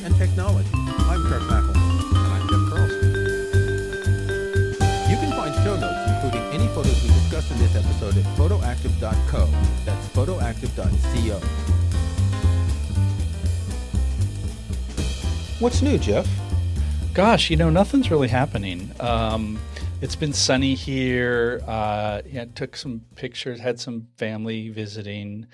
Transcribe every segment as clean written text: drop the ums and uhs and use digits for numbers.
and technology. I'm Kirk McElmore. And I'm Jeff Carlson. You can find show notes, including any photos we discussed in this episode at photoactive.co. That's photoactive.co. What's new, Jeff? Gosh, nothing's really happening. It's been sunny here. Took some pictures, had some family visiting.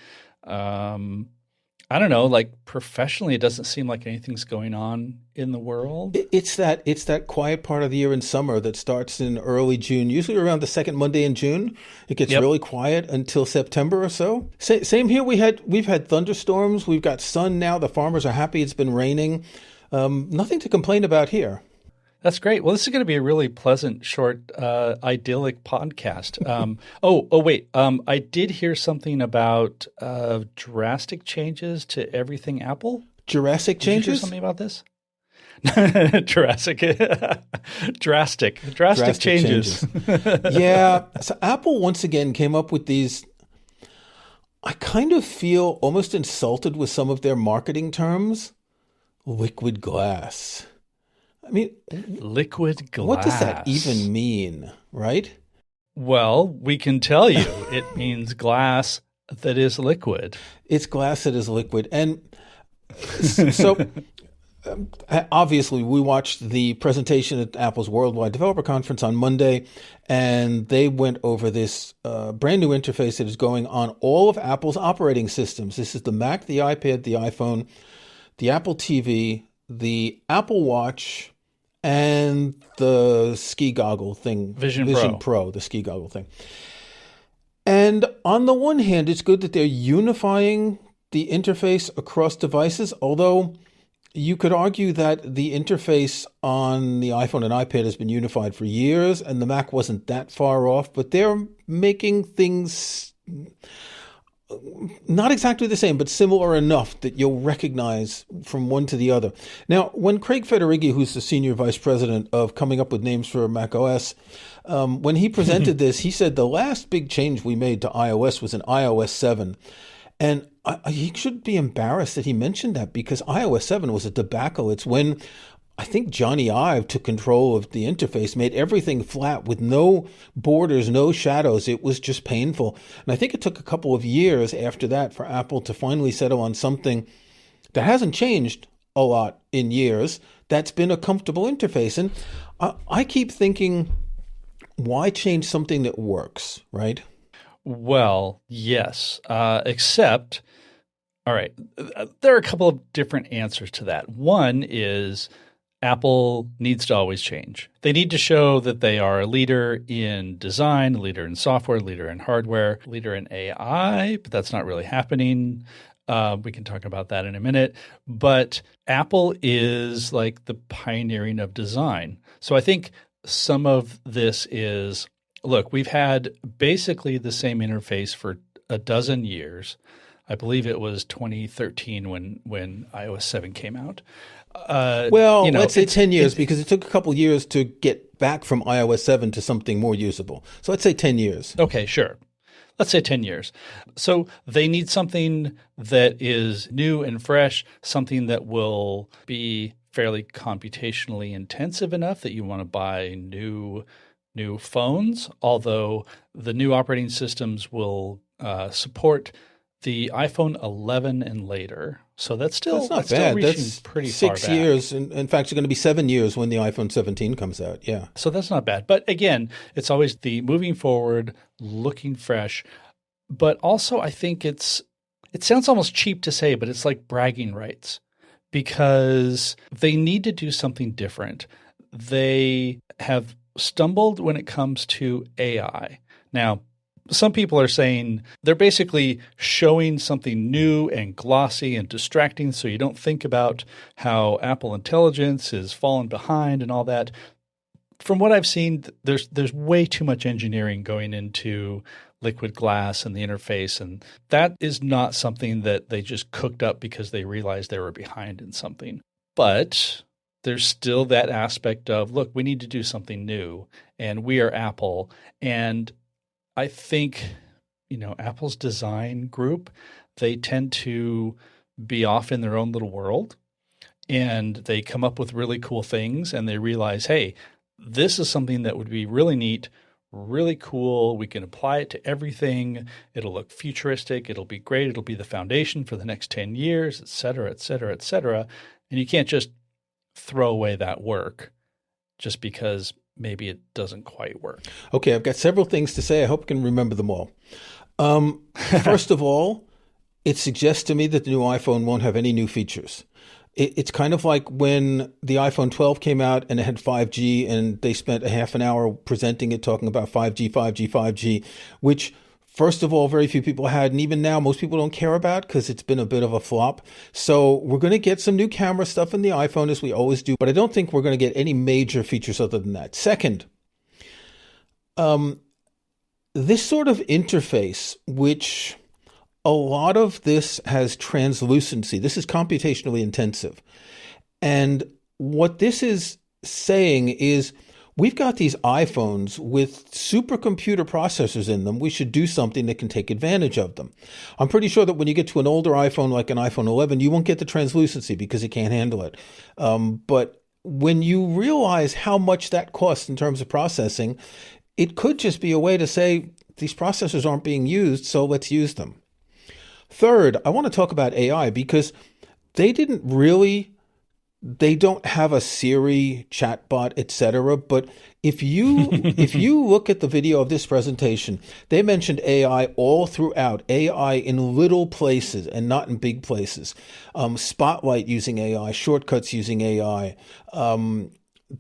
I don't know, like professionally, it doesn't seem like anything's going on in the world. It's that quiet part of the year in summer that starts in early June, usually around the second Monday in June. It gets really quiet until September or so. Same here. We've had thunderstorms. We've got sun now. The farmers are happy. It's been raining. Nothing to complain about here. That's great. Well, this is going to be a really pleasant, short, idyllic podcast. Wait. I did hear something about drastic changes to everything Apple. Jurassic changes? Did you hear something about this? Drastic changes. Yeah. So Apple once again came up with these. I kind of feel almost insulted with some of their marketing terms. Liquid glass. I mean, liquid glass. What does that even mean, right? Well, we can tell you it means glass that is liquid. It's glass that is liquid. And so obviously we watched the presentation at Apple's Worldwide Developer Conference on Monday, and they went over this brand new interface that is going on all of Apple's operating systems. This is the Mac, the iPad, the iPhone, the Apple TV, the Apple Watch, and the ski goggle thing. Vision Pro, the ski goggle thing. And on the one hand, it's good that they're unifying the interface across devices, although you could argue that the interface on the iPhone and iPad has been unified for years, and the Mac wasn't that far off, but they're making things not exactly the same, but similar enough that you'll recognize from one to the other. Now, when Craig Federighi, who's the senior vice president of coming up with names for Mac OS, when he presented this, he said the last big change we made to iOS was in iOS 7. And he should be embarrassed that he mentioned that, because iOS 7 was a debacle. It's when I think Johnny Ive took control of the interface, made everything flat with no borders, no shadows. It was just painful. And I think it took a couple of years after that for Apple to finally settle on something that hasn't changed a lot in years. That's been a comfortable interface. And I keep thinking, why change something that works, right? Well, yes, except, all right, there are a couple of different answers to that. One is Apple needs to always change. They need to show that they are a leader in design, a leader in software, a leader in hardware, a leader in AI, but that's not really happening. We can talk about that in a minute. But Apple is like the pioneering of design. So I think some of this is, look, we've had basically the same interface for a dozen years. I believe it was 2013 when iOS 7 came out. Let's say 10 years, because it took a couple years to get back from iOS 7 to something more usable. So let's say 10 years. Okay, sure. Let's say 10 years. So they need something that is new and fresh, something that will be fairly computationally intensive enough that you want to buy new phones, although the new operating systems will support the iPhone 11 and later. So that's not bad. Still reaching that's pretty far back. 6 years. In fact, it's going to be 7 years when the iPhone 17 comes out. Yeah. So that's not bad. But again, it's always the moving forward, looking fresh. But also I think it sounds almost cheap to say, but it's like bragging rights, because they need to do something different. They have stumbled when it comes to AI. Now, some people are saying they're basically showing something new and glossy and distracting, so you don't think about how Apple Intelligence is fallen behind and all that. From what I've seen, there's way too much engineering going into liquid glass and the interface, and that is not something that they just cooked up because they realized they were behind in something. But there's still that aspect of, look, we need to do something new, and we are Apple. And I think, Apple's design group, they tend to be off in their own little world. and they come up with really cool things, and they realize, hey, this is something that would be really neat, really cool. We can apply it to everything. It'll look futuristic. It'll be great. It'll be the foundation for the next 10 years, et cetera, et cetera, et cetera. And you can't just throw away that work just because maybe it doesn't quite work. Okay, I've got several things to say. I hope I can remember them all. First of all, it suggests to me that the new iPhone won't have any new features. It's kind of like when the iPhone 12 came out and it had 5G and they spent a half an hour presenting it, talking about 5G, 5G, 5G, which, first of all, very few people had. And even now, most people don't care about because it's been a bit of a flop. So we're going to get some new camera stuff in the iPhone as we always do, but I don't think we're going to get any major features other than that. Second, this sort of interface, which a lot of this has translucency. This is computationally intensive. And what this is saying is we've got these iPhones with supercomputer processors in them. We should do something that can take advantage of them. I'm pretty sure that when you get to an older iPhone, like an iPhone 11, you won't get the translucency because it can't handle it. But when you realize how much that costs in terms of processing, it could just be a way to say these processors aren't being used, so let's use them. Third, I want to talk about AI because they don't have a Siri chatbot, etc. But if you look at the video of this presentation, they mentioned AI all throughout, AI in little places and not in big places. Spotlight using AI, shortcuts using AI,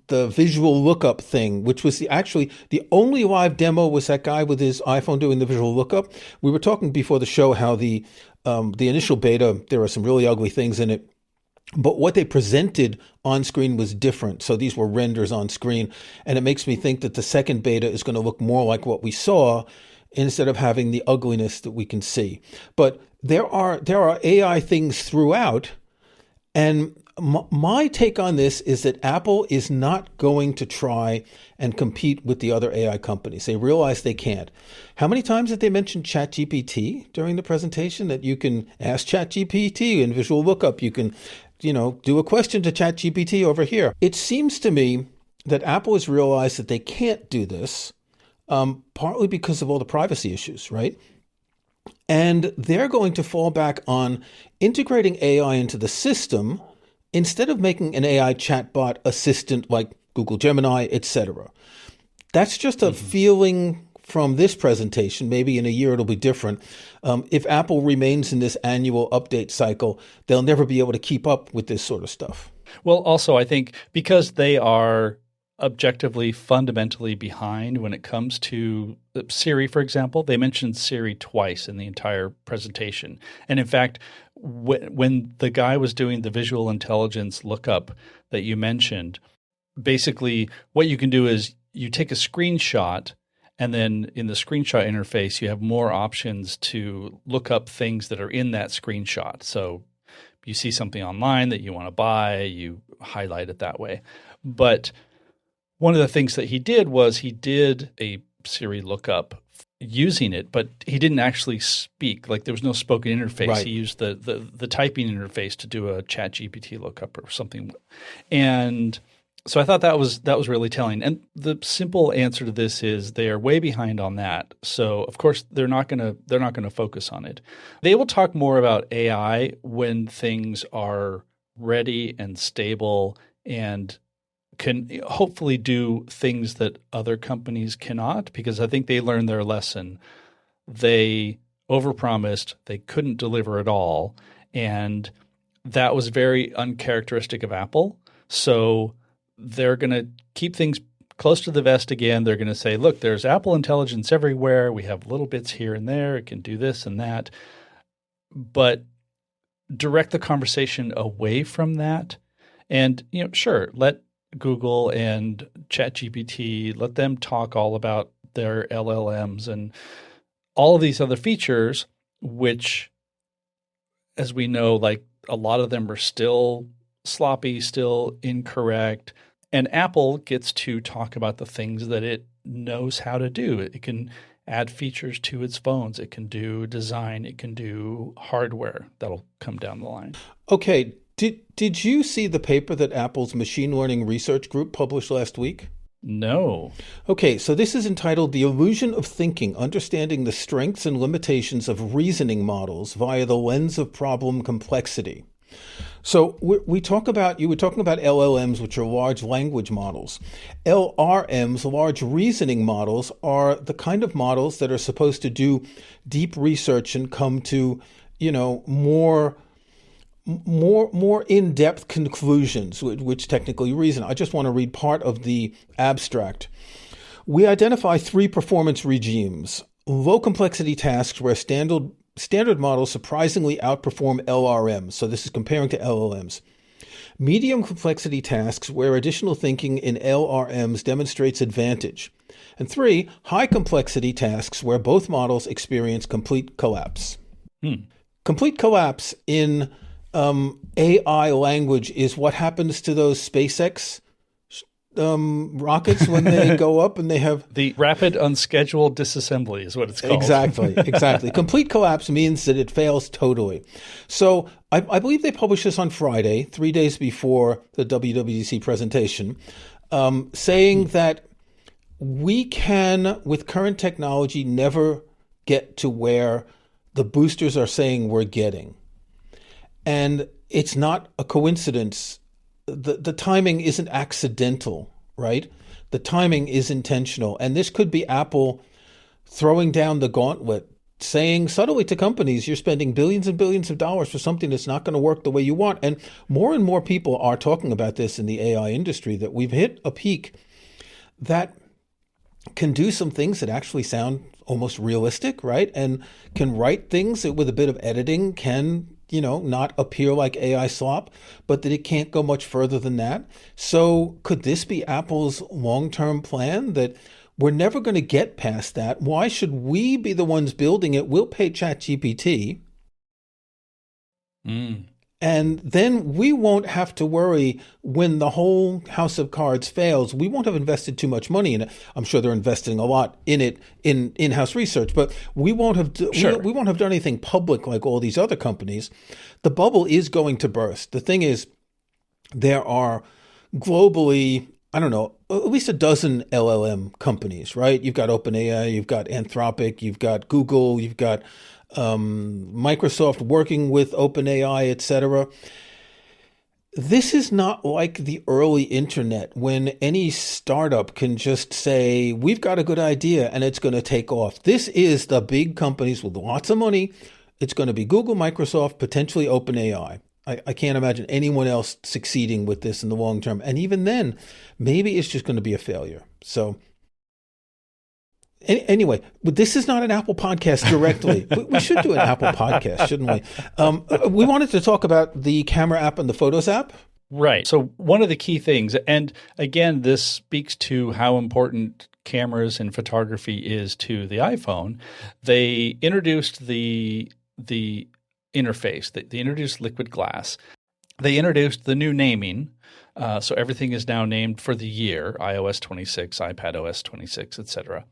the visual lookup thing, which was the only live demo was that guy with his iPhone doing the visual lookup. We were talking before the show how the initial beta, there are some really ugly things in it, but what they presented on screen was different. So these were renders on screen, and it makes me think that the second beta is going to look more like what we saw instead of having the ugliness that we can see. But there are AI things throughout, and my take on this is that Apple is not going to try and compete with the other AI companies. They realize they can't. How many times did they mention ChatGPT during the presentation? That you can ask ChatGPT in visual lookup. You can, do a question to ChatGPT over here. It seems to me that Apple has realized that they can't do this, partly because of all the privacy issues, right? And they're going to fall back on integrating AI into the system instead of making an AI chatbot assistant like Google Gemini, etc. That's just a feeling from this presentation. Maybe in a year it'll be different. If Apple remains in this annual update cycle, they'll never be able to keep up with this sort of stuff. Well, also, I think because they are objectively, fundamentally behind when it comes to Siri, for example. They mentioned Siri twice in the entire presentation. And in fact, when the guy was doing the visual intelligence lookup that you mentioned, basically what you can do is you take a screenshot, and then in the screenshot interface, you have more options to look up things that are in that screenshot. So you see something online that you want to buy, you highlight it that way. But one of the things that he did was he did a Siri lookup using it, but he didn't actually speak. Like there was no spoken interface. Right. He used the typing interface to do a ChatGPT lookup or something. And so I thought that was really telling. And the simple answer to this is they are way behind on that. So of course they're not gonna focus on it. They will talk more about AI when things are ready and stable and can hopefully do things that other companies cannot, because I think they learned their lesson. They overpromised, they couldn't deliver at all, and that was very uncharacteristic of Apple. So they're going to keep things close to the vest again. They're going to say, look, there's Apple Intelligence everywhere. We have little bits here and there. It can do this and that. But direct the conversation away from that. And, sure, let Google and ChatGPT, let them talk all about their LLMs and all of these other features, which, as we know, like a lot of them are still sloppy, still incorrect. And Apple gets to talk about the things that it knows how to do. It can add features to its phones. It can do design. It can do hardware. That'll come down the line. Okay. Did you see the paper that Apple's machine learning research group published last week? No. Okay, so this is entitled "The Illusion of Thinking: Understanding the Strengths and Limitations of Reasoning Models via the Lens of Problem Complexity." So you were talking about LLMs, which are large language models. LRMs, large reasoning models, are the kind of models that are supposed to do deep research and come to, more in-depth conclusions, which technically reason. I just want to read part of the abstract. We identify 3 performance regimes: low complexity tasks where standard models surprisingly outperform LRMs. So this is comparing to LLMs. Medium complexity tasks where additional thinking in LRMs demonstrates advantage. And 3, high complexity tasks where both models experience complete collapse. Complete collapse in AI language is what happens to those SpaceX rockets when they go up and they have the rapid unscheduled disassembly is what it's called. Exactly. Complete collapse means that it fails totally. So I believe they published this on Friday, 3 days before the WWDC presentation, saying that we can, with current technology, never get to where the boosters are saying we're getting. And it's not a coincidence. The timing isn't accidental, right? The timing is intentional. And this could be Apple throwing down the gauntlet, saying subtly to companies, you're spending billions and billions of dollars for something that's not going to work the way you want. And more people are talking about this in the AI industry, that we've hit a peak that can do some things that actually sound almost realistic, right? And can write things that with a bit of editing can not appear like AI slop, but that it can't go much further than that. So could this be Apple's long-term plan, that we're never going to get past that? Why should we be the ones building it? We'll pay ChatGPT. And then we won't have to worry when the whole house of cards fails. We won't have invested too much money in it. I'm sure they're investing a lot in it in in-house research, but we won't have we won't have done anything public like all these other companies. The bubble is going to burst. The thing is, there are globally, I don't know, at least a dozen LLM companies, right? You've got OpenAI, you've got Anthropic, you've got Google, you've got Microsoft working with OpenAI, etc. This is not like the early internet when any startup can just say, we've got a good idea and it's going to take off. This is the big companies with lots of money. It's going to be Google, Microsoft, potentially OpenAI. I can't imagine anyone else succeeding with this in the long term. And even then, maybe it's just going to be a failure. So anyway, but this is not an Apple podcast directly. We should do an Apple podcast, shouldn't we? We wanted to talk about the camera app and the Photos app. Right. So one of the key things, and again, this speaks to how important cameras and photography is to the iPhone. They introduced the interface. They introduced liquid glass. They introduced the new naming. So everything is now named for the year, iOS 26, iPadOS 26, etc.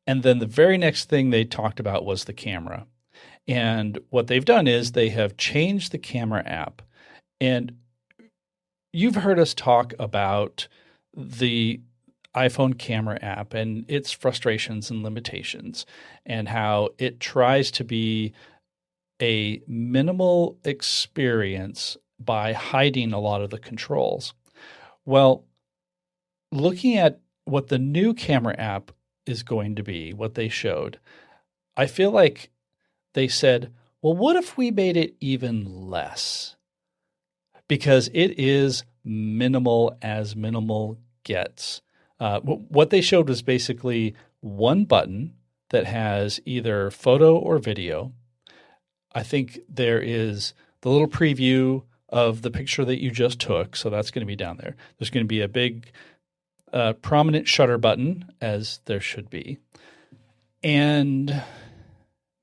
And then the very next thing they talked about was the camera. And what they've done is they have changed the camera app. And you've heard us talk about the iPhone camera app and its frustrations and limitations, and how it tries to be a minimal experience by hiding a lot of the controls. Well, looking at what the new camera app is going to be, what they showed, I feel like they said, well, what if we made it even less? Because it is minimal as minimal gets. What they showed was basically one button that has either photo or video. I think there is the little preview of the picture that you just took, so that's going to be down there. There's going to be a big prominent shutter button, as there should be. And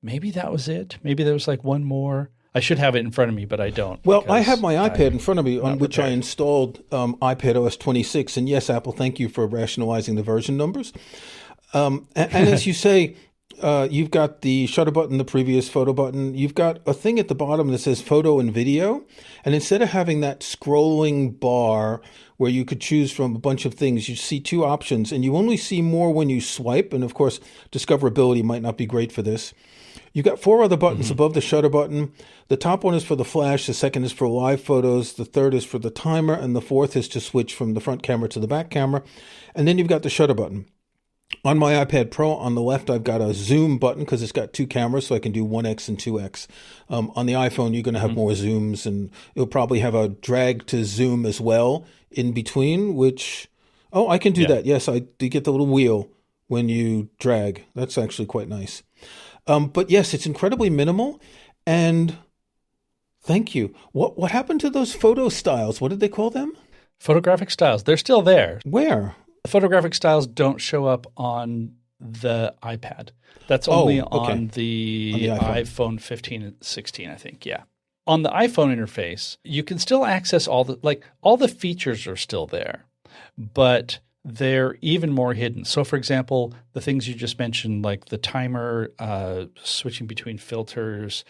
maybe that was it. Maybe there was like one more. I should have it in front of me, but I don't. Well, I have my iPad in front of me on which I installed iPadOS 26. And yes, Apple, thank you for rationalizing the version numbers. And as you say, You've got the shutter button, the previous photo button. You've got a thing at the bottom that says photo and video. And instead of having that scrolling bar where you could choose from a bunch of things, you see two options, and you only see more when you swipe. And of course, discoverability might not be great for this. You've got four other buttons above the shutter button. The top one is for the flash. The second is for live photos. The third is for the timer. And the fourth is to switch from the front camera to the back camera. And then you've got the shutter button. On my iPad Pro, on the left, I've got a zoom button because it's got two cameras, so I can do 1x and 2x. On the iPhone, you're going to have more zooms, and it'll probably have a drag to zoom as well in between, which, I can do that. Yes, I do get the little wheel when you drag. That's actually quite nice. But yes, it's incredibly minimal, and thank you. What happened to those photo styles? What did they call them? Photographic styles. They're still there. Where? The photographic styles don't show up on the iPad. That's only on the iPhone 15 and 16, I think. Yeah. On the iPhone interface, you can still access all the features are still there, but they're even more hidden. So, for example, the things you just mentioned, like the timer, switching between filters,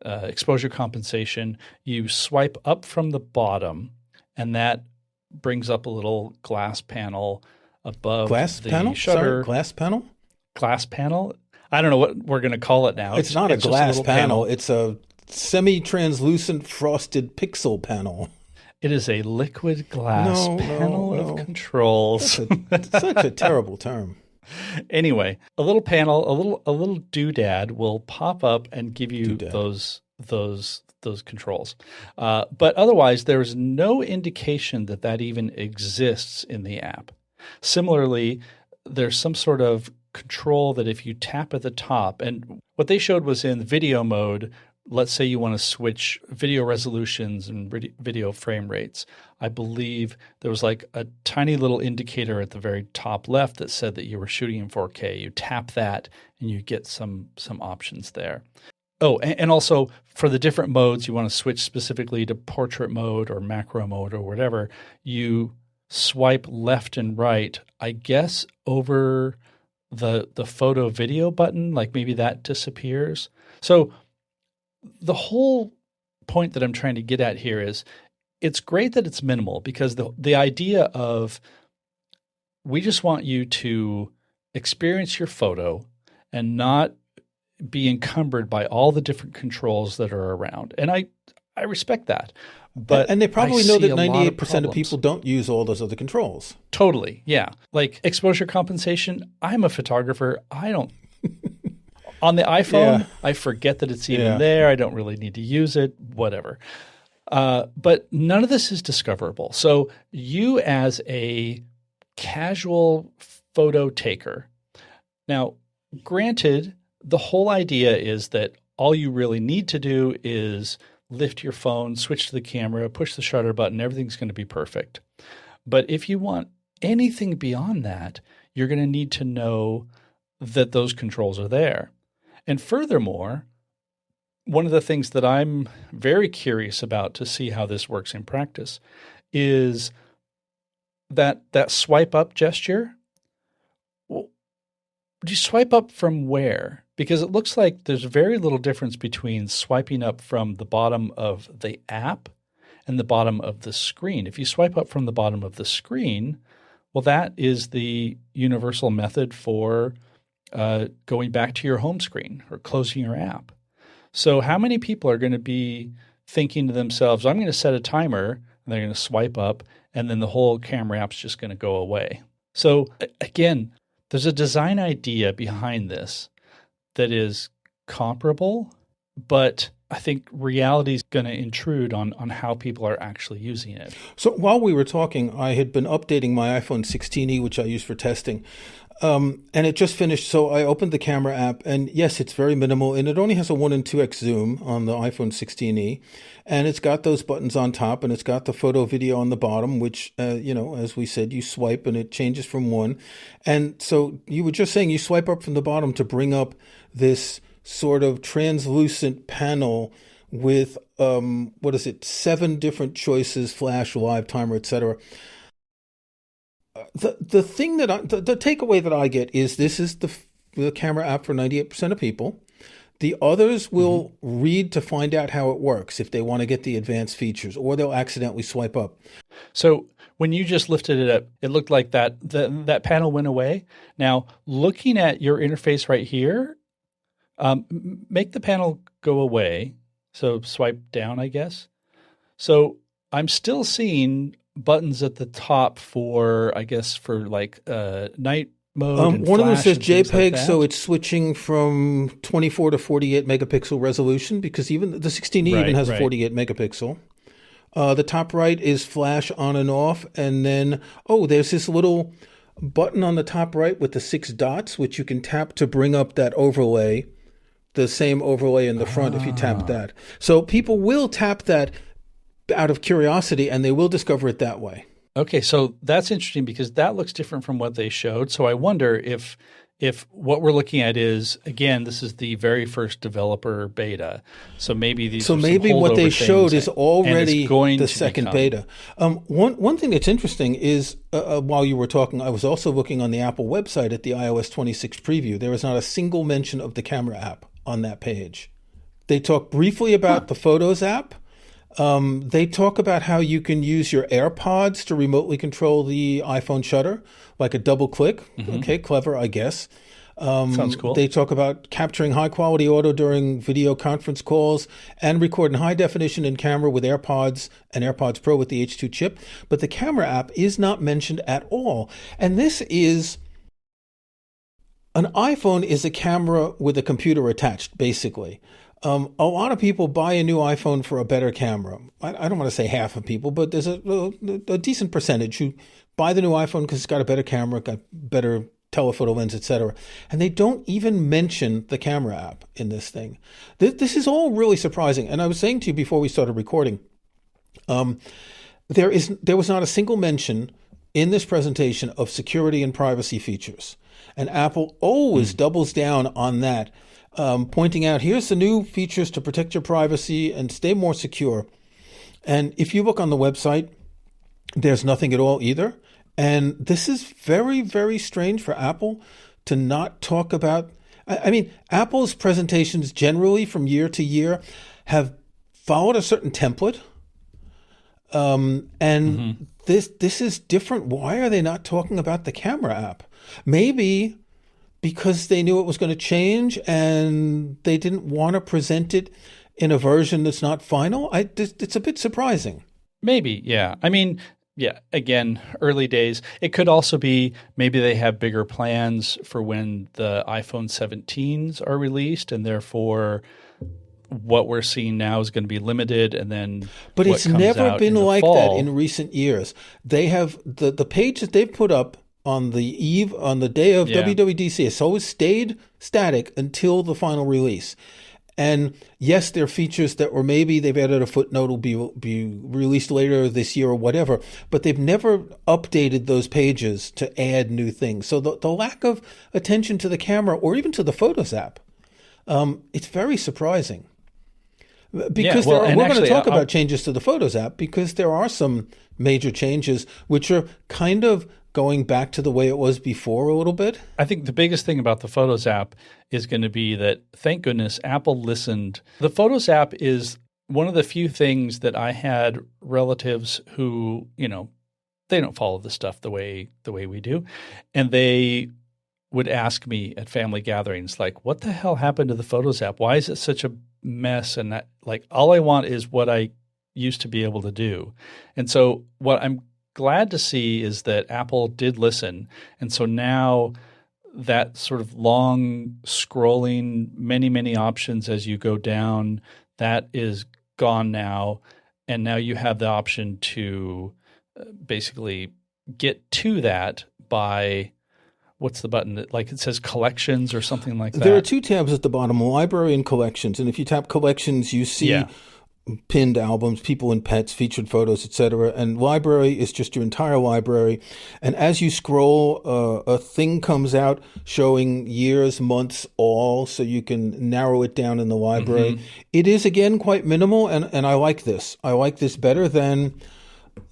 exposure compensation, you swipe up from the bottom, and that brings up a little glass panel above the panel? shutter. Sorry, glass panel? Glass panel? I don't know what we're going to call it now. It's not a glass panel. It's a semi-translucent frosted pixel panel. It is a liquid glass panel of controls. It's such a terrible term. Anyway, a little panel, a little doodad will pop up and give you those controls. But otherwise, there's no indication that even exists in the app. Similarly, there's some sort of control that if you tap at the top, and what they showed was in video mode, let's say you want to switch video resolutions and video frame rates. I believe there was like a tiny little indicator at the very top left that said that you were shooting in 4K. You tap that and you get some options there. Oh, and also for the different modes, you want to switch specifically to portrait mode or macro mode or whatever. You swipe left and right, I guess, over the photo video button, like maybe that disappears. So the whole point that I'm trying to get at here is it's great that it's minimal, because the idea of we just want you to experience your photo and not be encumbered by all the different controls that are around. And I respect that. But and they probably know that 98% of people don't use all those other controls. Totally, yeah. Like exposure compensation, I'm a photographer. I don't – on the iPhone, I forget that it's even there. I don't really need to use it, whatever. But none of this is discoverable. So you as a casual photo taker – now, granted, the whole idea is that all you really need to do is – lift your phone, switch to the camera, push the shutter button, everything's going to be perfect. But if you want anything beyond that, you're going to need to know that those controls are there. And furthermore, one of the things that I'm very curious about to see how this works in practice is that swipe up gesture. Well, do you swipe up from where? Because it looks like there's very little difference between swiping up from the bottom of the app and the bottom of the screen. If you swipe up from the bottom of the screen, well, that is the universal method for going back to your home screen or closing your app. So how many people are going to be thinking to themselves, I'm going to set a timer, and they're going to swipe up, and then the whole camera app's just going to go away. So again, there's a design idea behind this that is comparable, but I think reality is going to intrude on how people are actually using it. So while we were talking, I had been updating my iPhone 16e, which I use for testing, and it just finished. So I opened the camera app, and yes, it's very minimal, and it only has a 1 and 2x zoom on the iPhone 16e, and it's got those buttons on top, and it's got the photo video on the bottom, which, as we said, you swipe, and it changes from one. And so you were just saying you swipe up from the bottom to bring up this sort of translucent panel with, 7 different choices, flash, live, timer, etc. The thing that the takeaway that I get is this is the the camera app for 98% of people. The others will read to find out how it works if they want to get the advanced features, or they'll accidentally swipe up. So when you just lifted it up, it looked like that panel went away. Now, looking at your interface right here, make the panel go away. So swipe down, I guess. So I'm still seeing buttons at the top for, I guess, for like night mode. And one of them says JPEG, like so it's switching from 24 to 48 megapixel resolution, because even the 16E even has a 48 megapixel. The top right is flash on and off, and then there's this little button on the top right with the 6 dots, which you can tap to bring up that overlay, the same overlay in the front if you tap that. So people will tap that out of curiosity, and they will discover it that way. Okay, so that's interesting because that looks different from what they showed. So I wonder if what we're looking at is, again, this is the very first developer beta. So maybe what they showed is already the second beta. One thing that's interesting is while you were talking, I was also looking on the Apple website at the iOS 26 preview. There is not a single mention of the camera app on that page. They talk briefly about the Photos app. They talk about how you can use your AirPods to remotely control the iPhone shutter, like a double click. Okay, clever, I guess. Sounds cool. They talk about capturing high quality audio during video conference calls and recording high definition in camera with AirPods and AirPods Pro with the H2 chip. But the camera app is not mentioned at all. And this is, an iPhone is a camera with a computer attached, basically. A lot of people buy a new iPhone for a better camera. I don't want to say half of people, but there's a decent percentage who buy the new iPhone because it's got a better camera, got better telephoto lens, etc. And they don't even mention the camera app in this thing. This is all really surprising. And I was saying to you before we started recording, there was not a single mention in this presentation of security and privacy features. And Apple always doubles down on that. Pointing out, here's the new features to protect your privacy and stay more secure. And if you look on the website, there's nothing at all either. And this is very, very strange for Apple to not talk about. I mean, Apple's presentations generally from year to year have followed a certain template. And this is different. Why are they not talking about the camera app? Maybe because they knew it was going to change and they didn't want to present it in a version that's not final. It's a bit surprising. Maybe, yeah. I mean, yeah, again, early days. It could also be maybe they have bigger plans for when the iPhone 17s are released, and therefore what we're seeing now is going to be limited, and then but it's never been like that in recent years. They have the page that they've put up on the day of WWDC. It's always stayed static until the final release. And yes, there are features that were maybe they've added a footnote will be released later this year or whatever, but they've never updated those pages to add new things. So the lack of attention to the camera or even to the Photos app, it's very surprising. Because we're going to talk about changes to the Photos app, because there are some major changes which are kind of going back to the way it was before a little bit. I think the biggest thing about the Photos app is going to be that, thank goodness, Apple listened. The Photos app is one of the few things that I had relatives who, they don't follow this stuff the way we do. And they would ask me at family gatherings, like, what the hell happened to the Photos app? Why is it such a mess? And that, like, all I want is what I used to be able to do. And so what I'm glad to see is that Apple did listen. And so now that sort of long scrolling, many, many options as you go down, that is gone now. And now you have the option to basically get to that by, what's the button that, like, it says collections or something like that? There are two tabs at the bottom, library and collections. And if you tap collections, you see pinned albums, people and pets, featured photos, etc. And library is just your entire library. And as you scroll, a thing comes out showing years, months, all, so you can narrow it down in the library. It is, again, quite minimal, and I like this. I like this better than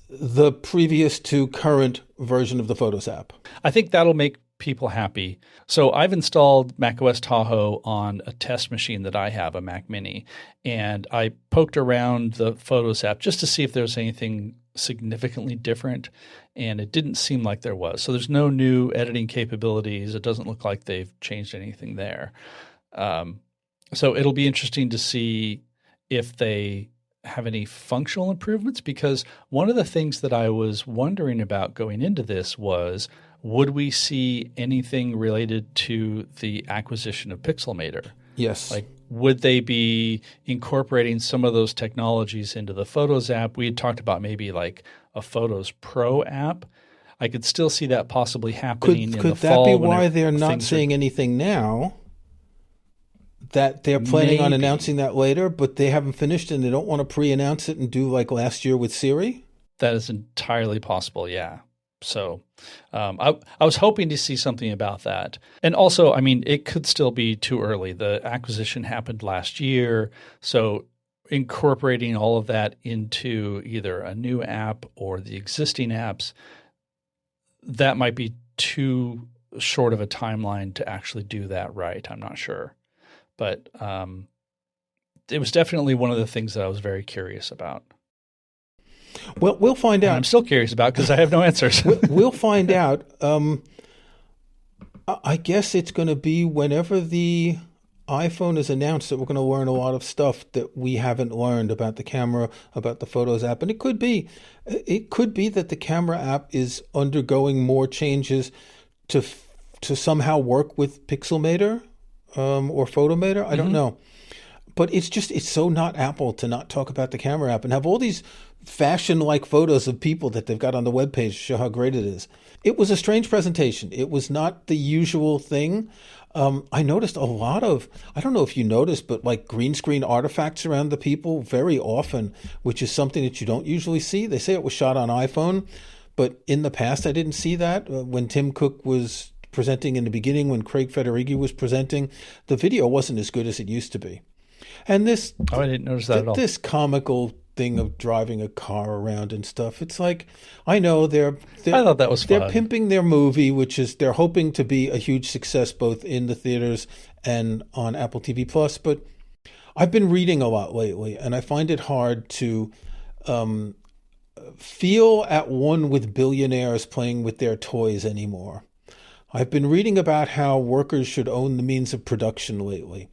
the previous to current version of the Photos app. I think that'll make people happy. So I've installed macOS Tahoe on a test machine that I have, a Mac Mini, and I poked around the Photos app just to see if there was anything significantly different, and it didn't seem like there was. So there's no new editing capabilities. It doesn't look like they've changed anything there. So it'll be interesting to see if they have any functional improvements, because one of the things that I was wondering about going into this was, would we see anything related to the acquisition of Pixelmator? Yes. Like, would they be incorporating some of those technologies into the Photos app? We had talked about maybe like a Photos Pro app. I could still see that possibly happening in the fall. Could that be why they're not saying anything now? That they're planning on announcing that later, but they haven't finished and they don't want to pre-announce it and do like last year with Siri? That is entirely possible, yeah. So I was hoping to see something about that. And also, I mean, it could still be too early. The acquisition happened last year. So incorporating all of that into either a new app or the existing apps, that might be too short of a timeline to actually do that right. I'm not sure. But it was definitely one of the things that I was very curious about. Well, we'll find out. And I'm still curious about because I have no answers. We'll find out. I guess it's going to be whenever the iPhone is announced that we're going to learn a lot of stuff that we haven't learned about the camera, about the Photos app. And it could be that the camera app is undergoing more changes to somehow work with Pixelmator. Or Photomator, I don't know. But it's so not Apple to not talk about the camera app and have all these fashion-like photos of people that they've got on the webpage to show how great it is. It was a strange presentation. It was not the usual thing. I noticed a lot of, I don't know if you noticed, but like green screen artifacts around the people very often, which is something that you don't usually see. They say it was shot on iPhone, but in the past I didn't see that. When Tim Cook was presenting in the beginning, when Craig Federighi was presenting, the video wasn't as good as it used to be. And this, I didn't notice that at all. This comical thing of driving a car around and stuff. It's like, I know I thought that was fun. They're pimping their movie, which is they're hoping to be a huge success both in the theaters and on Apple TV Plus. But I've been reading a lot lately, and I find it hard to feel at one with billionaires playing with their toys anymore. I've been reading about how workers should own the means of production lately.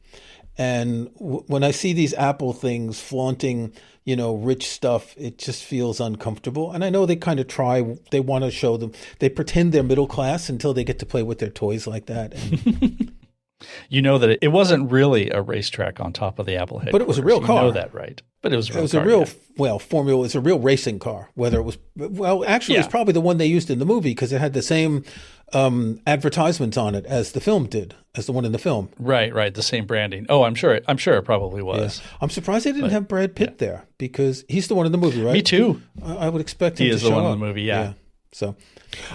And when I see these Apple things flaunting, rich stuff, it just feels uncomfortable. And I know they kind of try, they want to show them, they pretend they're middle class until they get to play with their toys like that. And you know that it wasn't really a racetrack on top of the Apple headquarters. But it was a real car. You know that, right? But it was a real racing car. Whether it was, actually, It's probably the one they used in the movie because it had the same advertisements on it as the one in the film. Right. The same branding. Oh, I'm sure it probably was. Yeah. I'm surprised they didn't have Brad Pitt there because he's the one in the movie, right? Me too. I would expect him to show up. He is the one in the movie, yeah. So,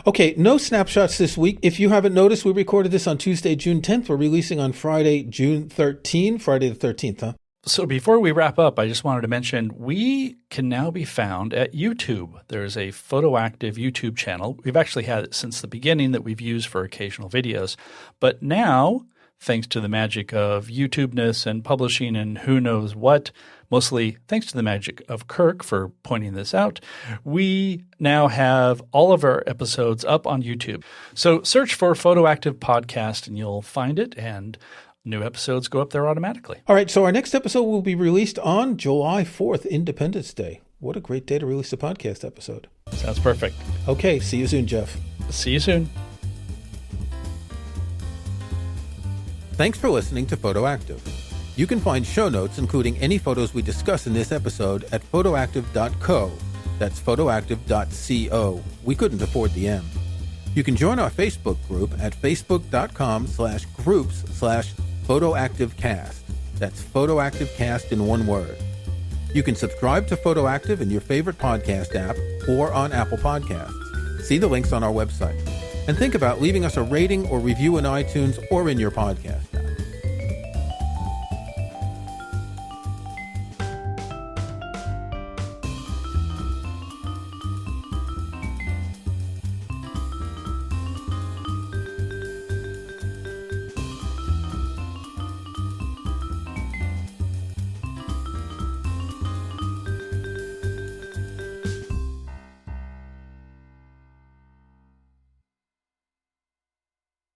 okay, no snapshots this week. If you haven't noticed, we recorded this on Tuesday, June 10th. We're releasing on Friday, June 13th. Friday the 13th, huh? So before we wrap up, I just wanted to mention we can now be found at YouTube. There's a PhotoActive YouTube channel. We've actually had it since the beginning that we've used for occasional videos. But now, thanks to the magic of YouTubeness and publishing and who knows what, mostly thanks to the magic of Kirk for pointing this out, we now have all of our episodes up on YouTube. So search for PhotoActive Podcast and you'll find it, and new episodes go up there automatically. All right, so our next episode will be released on July 4th, Independence Day. What a great day to release a podcast episode. Sounds perfect. Okay, see you soon, Jeff. See you soon. Thanks for listening to PhotoActive. You can find show notes, including any photos we discuss in this episode, at photoactive.co. That's photoactive.co. We couldn't afford the M. You can join our Facebook group at facebook.com/groups/photoactivecast. That's photoactivecast in one word. You can subscribe to PhotoActive in your favorite podcast app or on Apple Podcasts. See the links on our website. And think about leaving us a rating or review in iTunes or in your podcast.